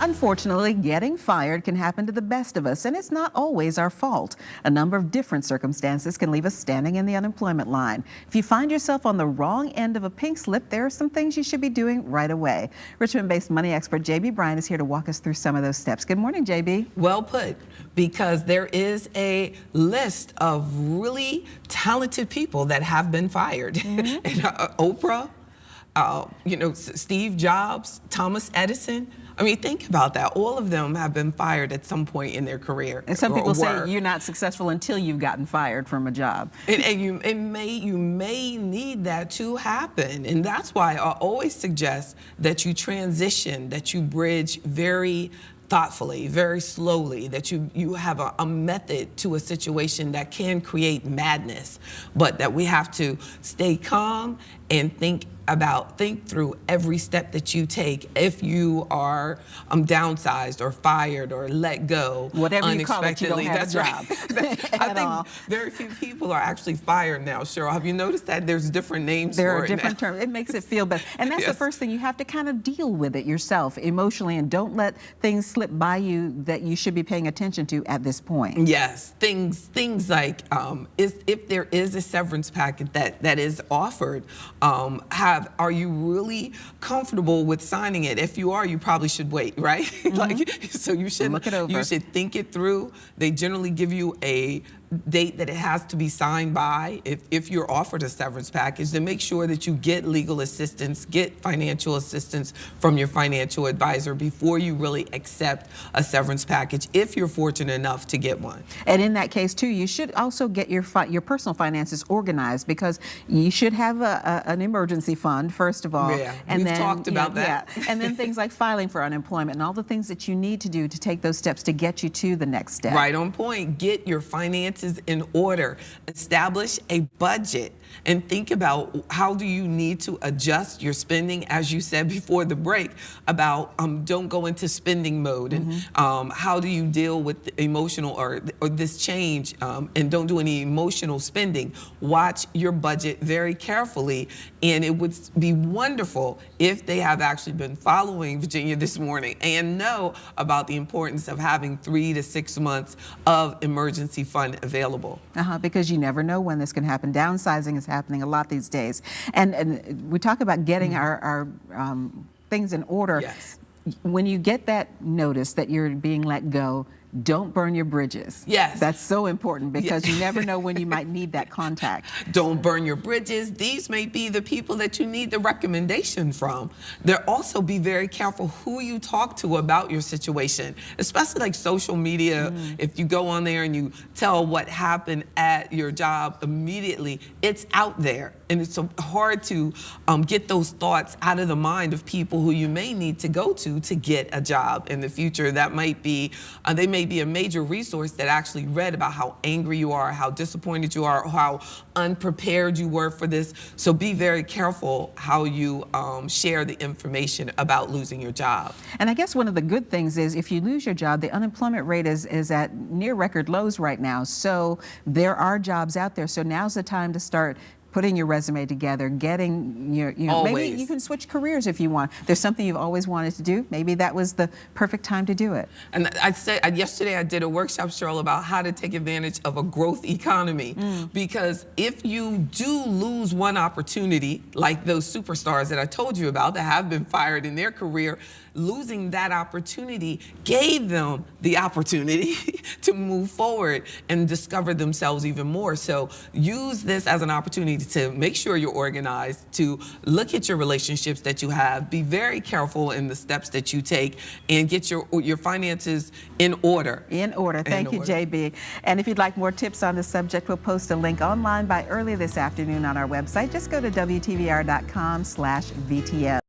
Unfortunately, getting fired can happen to the best of us, and it's not always our fault. A number of different circumstances can leave us standing in the unemployment line. If you find yourself on the wrong end of a pink slip, there are some things you should be doing right away. Richmond-based money expert Bryan is here to walk us through some of those steps. Good morning, JB. Well put, because there is a list of really talented people that have been fired. Mm-hmm. And, Oprah, Steve Jobs, Thomas Edison. I mean, think about that. All of them have been fired at some point in their career. And some people say you're not successful until you've gotten fired from a job. And you may need that to happen. And that's why I always suggest that you transition, that you bridge very thoughtfully, very slowly, that you have a method to a situation that can create madness, but that we have to stay calm and think through every step that you take if you are downsized or fired or let go whatever you call it, you don't have a job. Right. I think very few people are actually fired now, Cheryl. Have you noticed that there's different names there for are it different now? terms. It makes it feel better, and that's Yes. the first thing. You have to kind of deal with it yourself emotionally, and don't let things slip by you that you should be paying attention to at this point. Yes, things like if there is a severance packet that is offered, are you really comfortable with signing it? If you are, you probably should wait, right? Mm-hmm. So you should look it over. You should think it through. They generally give you a date that it has to be signed by. If you're offered a severance package, then make sure that you get legal assistance, get financial assistance from your financial advisor before you really accept a severance package, if you're fortunate enough to get one. And in that case too, you should also get your personal finances organized, because you should have an emergency fund first of all. Yeah, and we've then talked about that. Yeah, and then things like filing for unemployment and all the things that you need to do to take those steps to get you to the next step. Right on point. Get your finances in order. Establish a budget and think about how do you need to adjust your spending, as you said before the break, about don't go into spending mode, and how do you deal with the emotional or this change, and don't do any emotional spending. Watch your budget very carefully, and it would be wonderful if they have actually been following Virginia this morning and know about the importance of having 3 to 6 months of emergency fund available. Because you never know when this can happen. Downsizing is happening a lot these days. And we talk about getting our things in order. Yes. When you get that notice that you're being let go, don't burn your bridges. Yes. That's so important, because you never know when you might need that contact. Don't burn your bridges. These may be the people that you need the recommendation from. There also, be very careful who you talk to about your situation, especially like social media. If you go on there and you tell what happened at your job immediately, it's out there. And it's so hard to get those thoughts out of the mind of people who you may need to go to get a job in the future. That might be, they may be a major resource that actually read about how angry you are, how disappointed you are, how unprepared you were for this. So be very careful how you share the information about losing your job. And I guess one of the good things is, if you lose your job, the unemployment rate is at near record lows right now. So there are jobs out there. So now's the time to start putting your resume together, getting your, maybe you can switch careers if you want. There's something you've always wanted to do. Maybe that was the perfect time to do it. And yesterday I did a workshop, Cheryl, about how to take advantage of a growth economy. Because if you do lose one opportunity, like those superstars that I told you about that have been fired in their career, losing that opportunity gave them the opportunity to move forward and discover themselves even more. So use this as an opportunity to make sure you're organized, to look at your relationships that you have, be very careful in the steps that you take, and get your finances in order. In order. Thank you, JB. And if you'd like more tips on this subject, we'll post a link online by early this afternoon on our website. Just go to WTVR.com/VTM.